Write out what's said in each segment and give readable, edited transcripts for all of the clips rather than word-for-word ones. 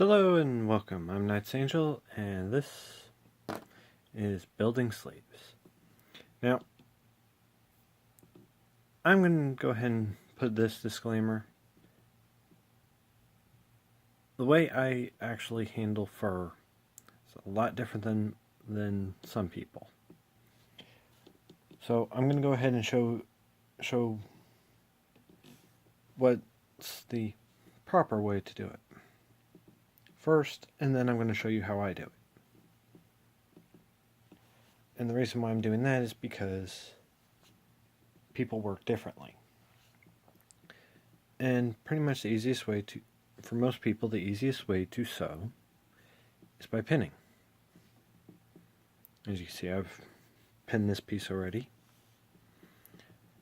Hello and welcome. I'm Knights Angel, and this is Building Slaves. Now, I'm going to go ahead and put this disclaimer. The way I actually handle fur is a lot different than some people. So I'm going to go ahead and show what's the proper way to do it first, and then I'm going to show you how I do it. And the reason why I'm doing that is because people work differently. And pretty much the easiest way for most people, the easiest way to sew is by pinning. As you can see, I've pinned this piece already.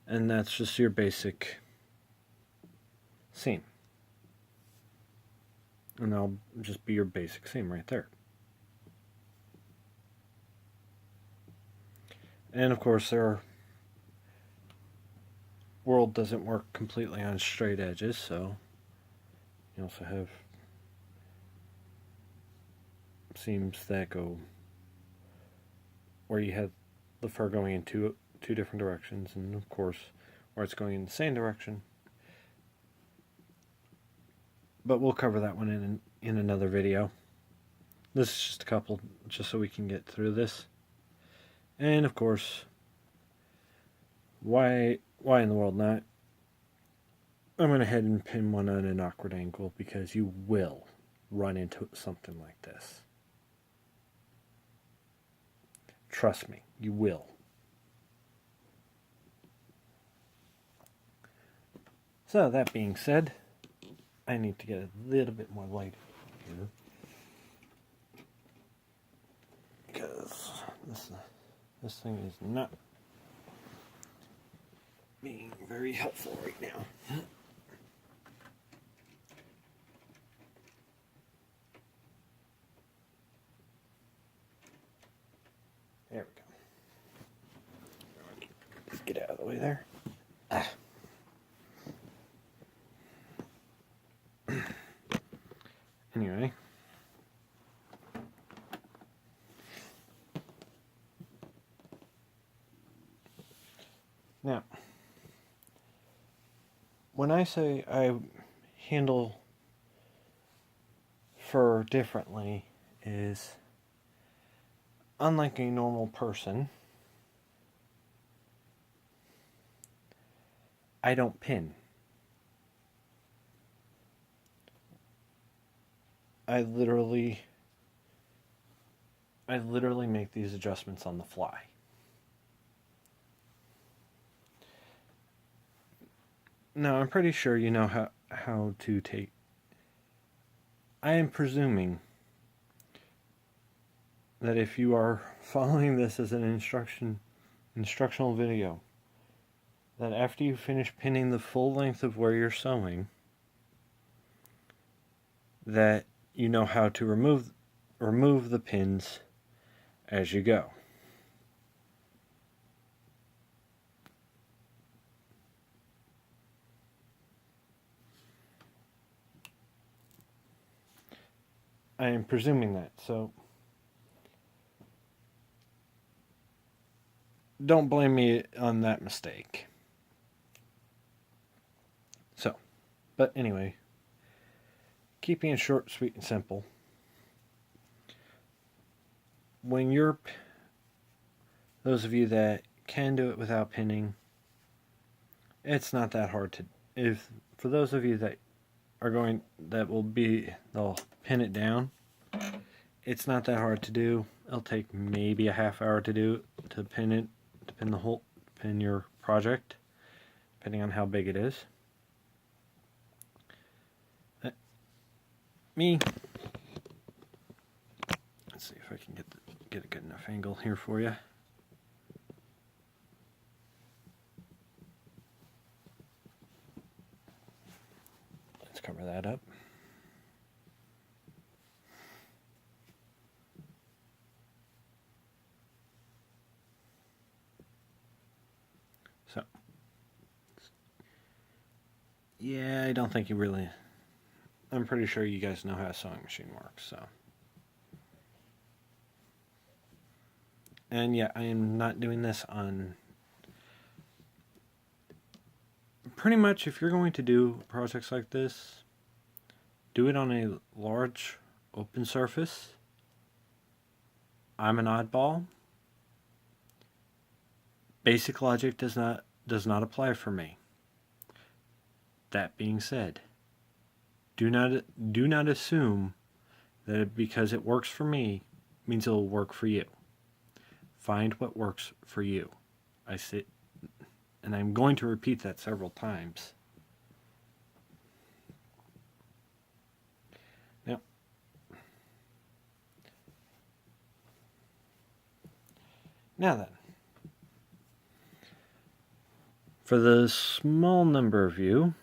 And that's just your basic seam. And that'll just be your basic seam right there. And of course, world doesn't work completely on straight edges, so you also have seams that go where you have the fur going in two different directions, and of course where it's going in the same direction. But we'll cover that one in another video. This is just a couple, just so we can get through this. And of course, why in the world not? I'm going to head and pin one at an awkward angle because you will run into something like this. Trust me, you will. So that being said, I need to get a little bit more light here because this thing is not being very helpful right now. There we go. Let's get out of the way there. Anyway. Now, when I say I handle fur differently is, unlike a normal person, I don't pin. I literally make these adjustments on the fly. Now, I'm pretty sure you know how to take... I am presuming that if you are following this as an instructional video, that after you finish pinning the full length of where you're sewing, that you know how to remove the pins as you go. I am presuming that, so don't blame me on that mistake. So, but anyway, keeping it short, sweet, and simple. When those of you that can do it without pinning, it's not that hard to. For those of you that they'll pin it down, it's not that hard to do. It'll take maybe a half hour to pin your project, depending on how big it is. Let's see if I can get a good enough angle here for you. Let's cover that up. So, yeah, I don't think you really I'm pretty sure you guys know how a sewing machine works, so. And yeah, I am not doing this on... Pretty much, if you're going to do projects like this, do it on a large open surface. I'm an oddball. Basic logic does not apply for me. That being said, do not assume that because it works for me means it will work for you. Find what works for you. And I'm going to repeat that several times. Now then, for the small number of you,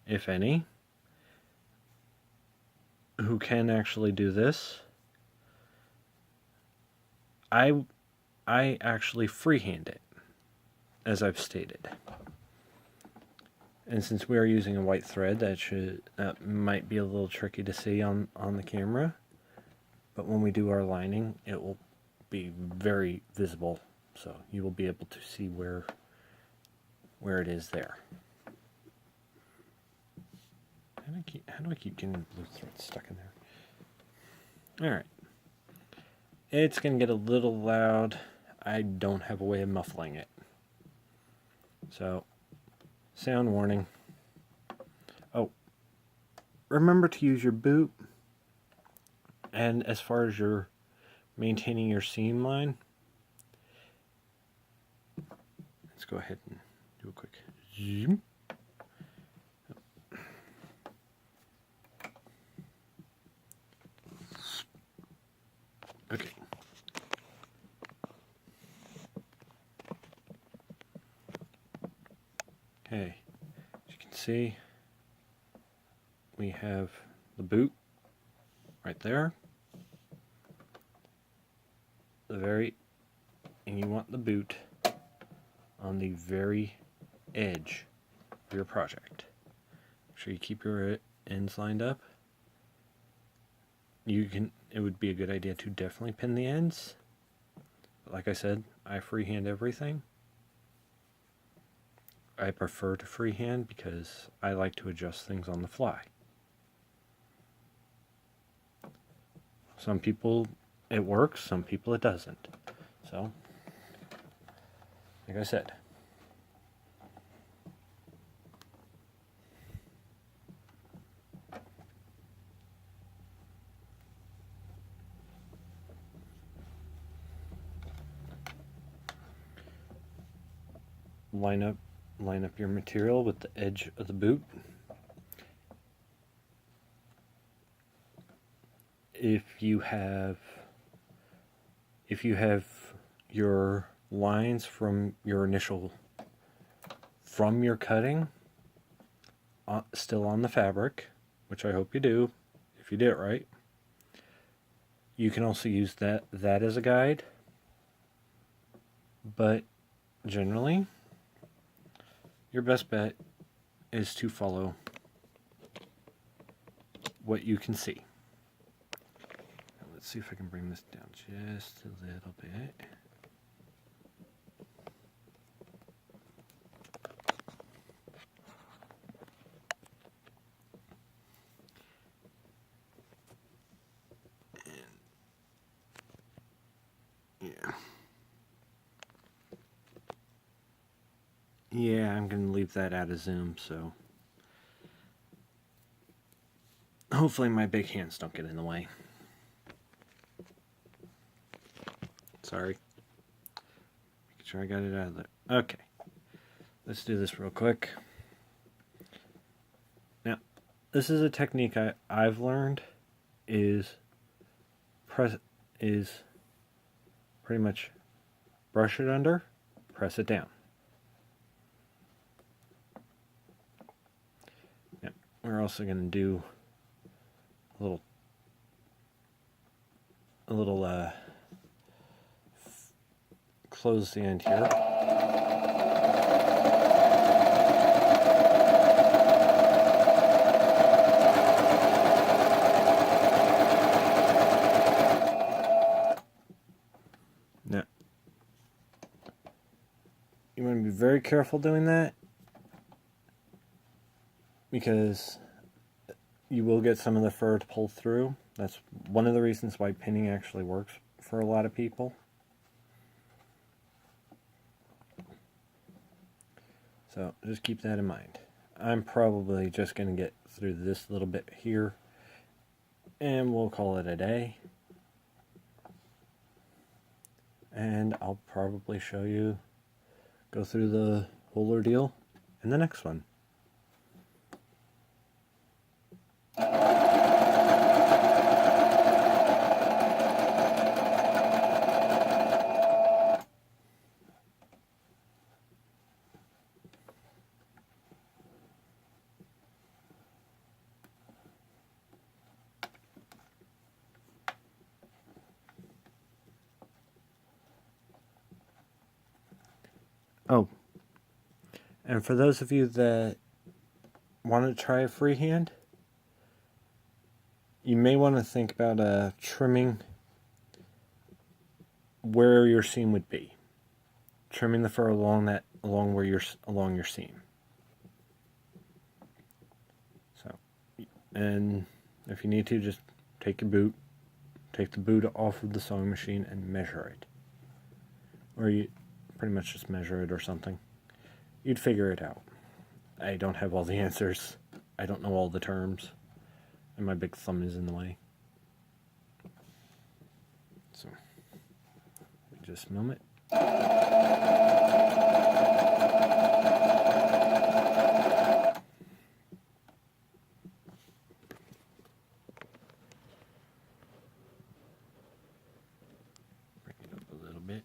if any, who can actually do this, I actually freehand it, as I've stated. And since we are using a white thread, that might be a little tricky to see on the camera, but when we do our lining, it will be very visible, so you will be able to see where it is there. How do I keep getting blue thread stuck in there? Alright. It's going to get a little loud. I don't have a way of muffling it. So, sound warning. Oh, remember to use your boot. And as far as your maintaining your seam line, let's go ahead and do a quick zoom. Okay. Okay, as you can see, we have the boot right there. And you want the boot on the very edge of your project. Make sure you keep your ends lined up. It would be a good idea to definitely pin the ends. But like I said, I freehand everything. I prefer to freehand because I like to adjust things on the fly. Some people it works, some people it doesn't. So, like I said. Line up your material with the edge of the boot. If you have your lines from your cutting still on the fabric, which I hope you do if you did it right, you can also use that as a guide. But generally, your best bet is to follow what you can see. Now let's see if I can bring this down just a little bit. Yeah, I'm going to leave that out of zoom, so hopefully my big hands don't get in the way. Sorry. Making sure I got it out of there. Okay. Let's do this real quick. Now, this is a technique I've learned is pretty much brush it under, press it down. We're also going to do a little close the end here. very careful doing that, because you will get some of the fur to pull through. That's one of the reasons why pinning actually works for a lot of people. So just keep that in mind. I'm probably just going to get through this little bit here, and we'll call it a day. And I'll probably show you, go through the whole ordeal in the next one. Oh, and for those of you that want to try a freehand, you may want to think about trimming where your seam would be. Trimming the fur along your seam. So, and if you need to, just take the boot off of the sewing machine and measure it. Or you pretty much just measure it or something. You'd figure it out. I don't have all the answers. I don't know all the terms. And my big thumb is in the way. So, just a moment. Bring it up a little bit.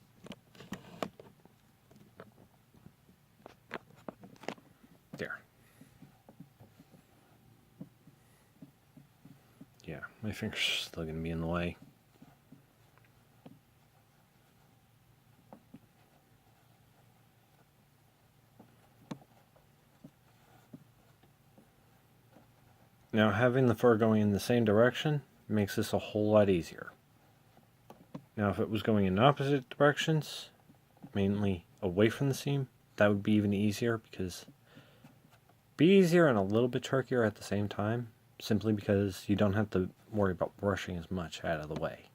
There. Yeah, my finger's still going to be in the way. Now, having the fur going in the same direction makes this a whole lot easier. Now, if it was going in opposite directions, mainly away from the seam, that would be even easier, because be easier and a little bit trickier at the same time, simply because you don't have to worry about brushing as much out of the way.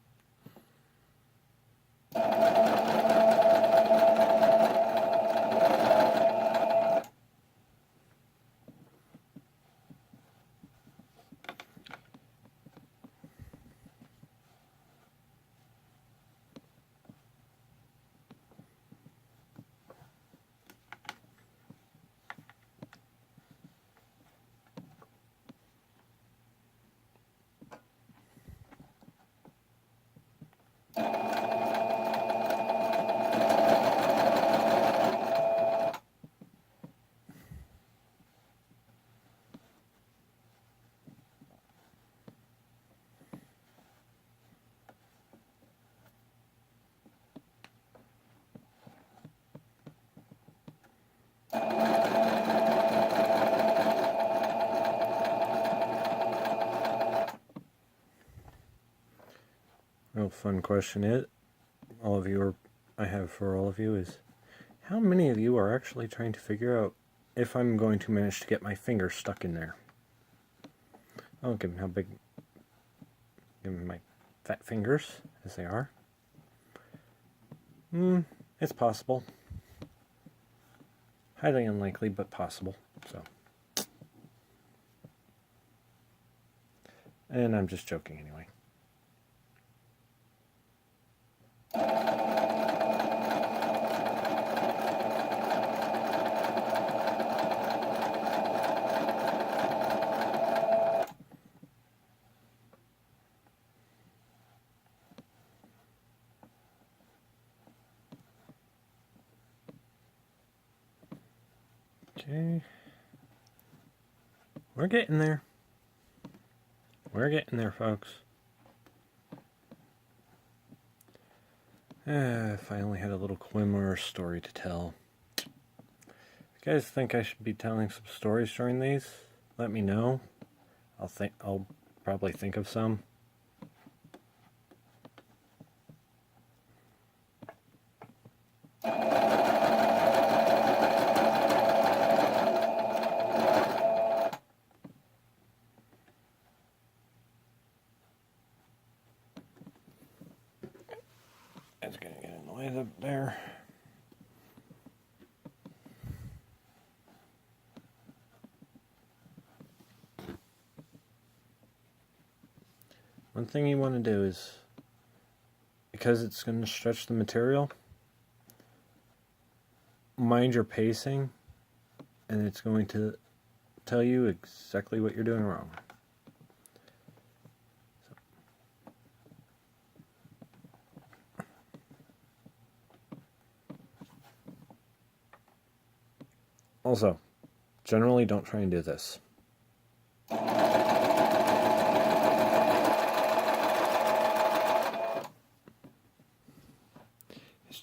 Real fun question I have for all of you is, how many of you are actually trying to figure out if I'm going to manage to get my finger stuck in there? Oh, given my fat fingers as they are. It's possible. Highly unlikely, but possible. So, and I'm just joking anyway. Okay. We're getting there. We're getting there, folks. If I only had a little Quimmer story to tell. If you guys think I should be telling some stories during these, let me know. I'll probably think of some. It's going to get in the way up there. One thing you want to do is, because it's going to stretch the material, mind your pacing, and it's going to tell you exactly what you're doing wrong. Also, generally don't try and do this.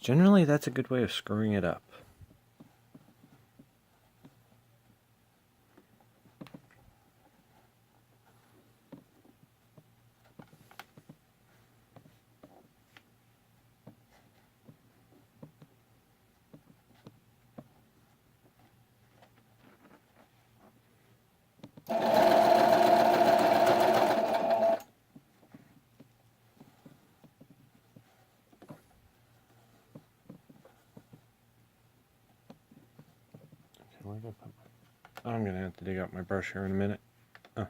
Generally, that's a good way of screwing it up. I'm going to have to dig out my brush here in a minute. Oh.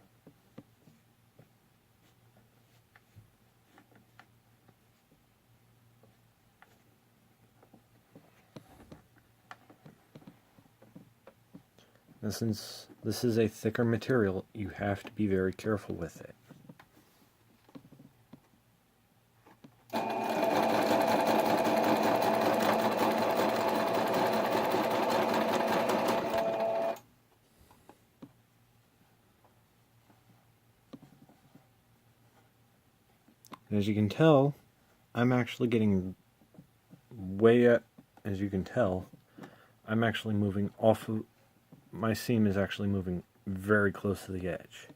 Now, since this is a thicker material, you have to be very careful with it. As you can tell, I'm actually getting way up. As you can tell, I'm actually moving off of, my seam is actually moving very close to the edge.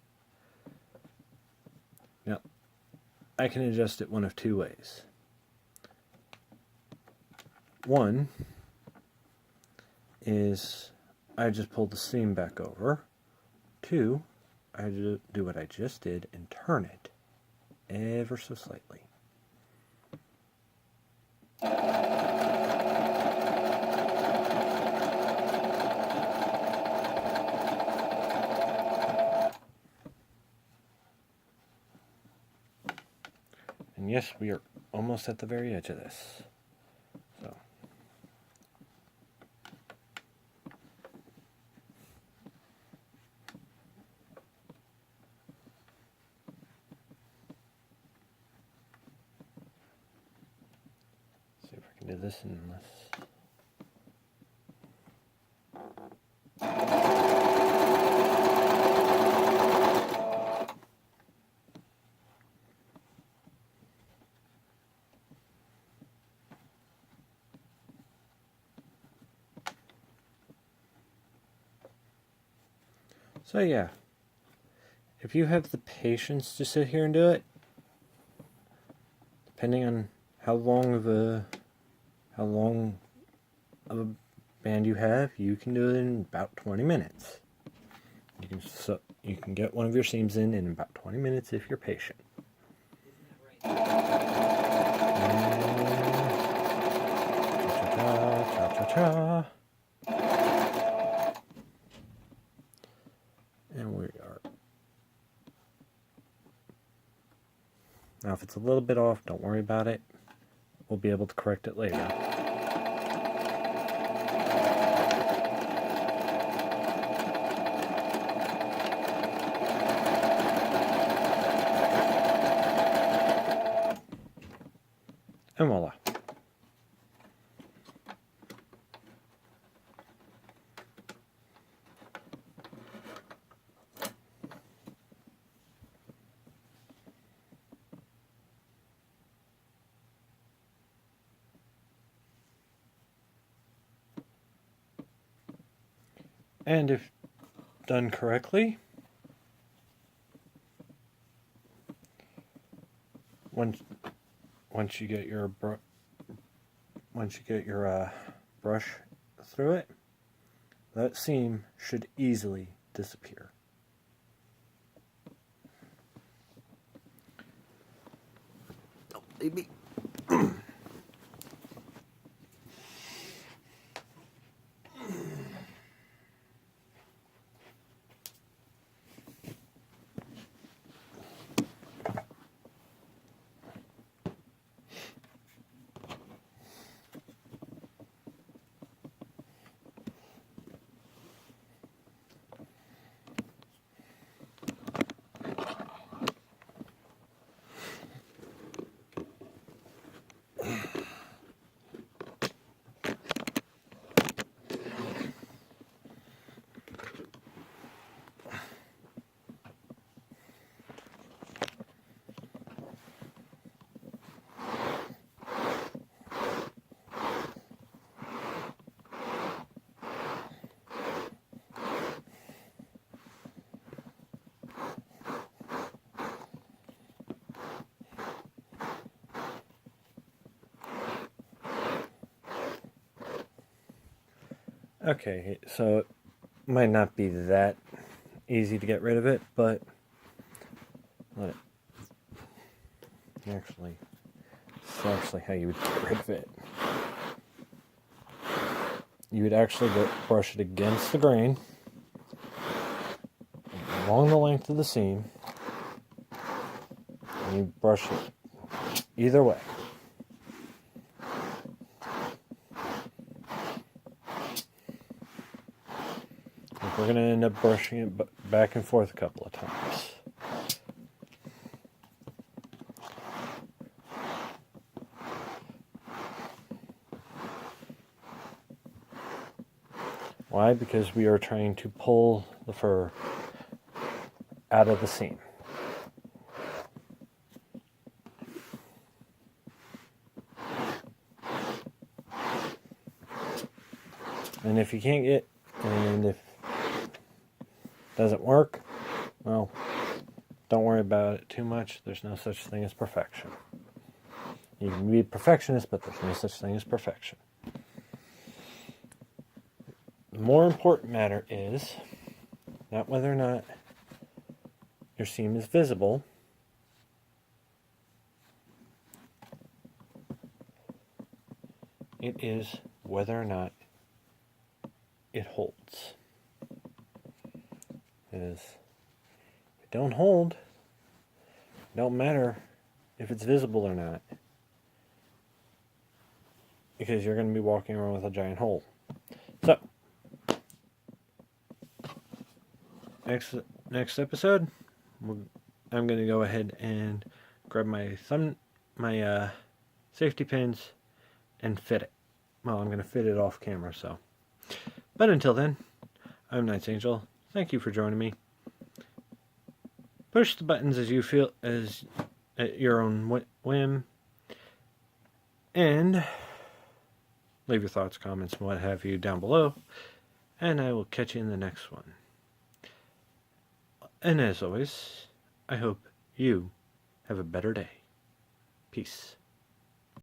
Now, I can adjust it one of two ways. One is I just pull the seam back over. Two, I do what I just did and turn it ever so slightly. And yes, we are almost at the very edge of this. So. See if I can do this in less. So yeah, if you have the patience to sit here and do it, depending on how long of a band you have, you can do it in about 20 minutes. You can get one of your seams in about 20 minutes if you're patient. Cha-cha-cha. And we are. Now, if it's a little bit off, don't worry about it. We'll be able to correct it later. And voila. And if done correctly, once you get your brush through it, that seam should easily disappear. Don't leave me. Okay, so it might not be that easy to get rid of it, but let it actually, it's actually how you would get rid of it. You would actually brush it against the grain, along the length of the seam, and you brush it either way. We're going to end up brushing it back and forth a couple of times. Why? Because we are trying to pull the fur out of the seam. And if you can't get, and if it doesn't work, well, don't worry about it too much. There's no such thing as perfection. You can be a perfectionist, but there's no such thing as perfection. The more important matter is not whether or not your seam is visible, it is whether or not it holds. If it don't hold, it don't matter if it's visible or not, because you're going to be walking around with a giant hole. So, next episode, I'm going to go ahead and grab my safety pins and fit it. Well, I'm going to fit it off camera, so. But until then, I'm Knights Angel. Thank you for joining me. Push the buttons as you feel, as at your own whim, and leave your thoughts, comments, and what have you down below, and I will catch you in the next one. And as always, I hope you have a better day. Peace.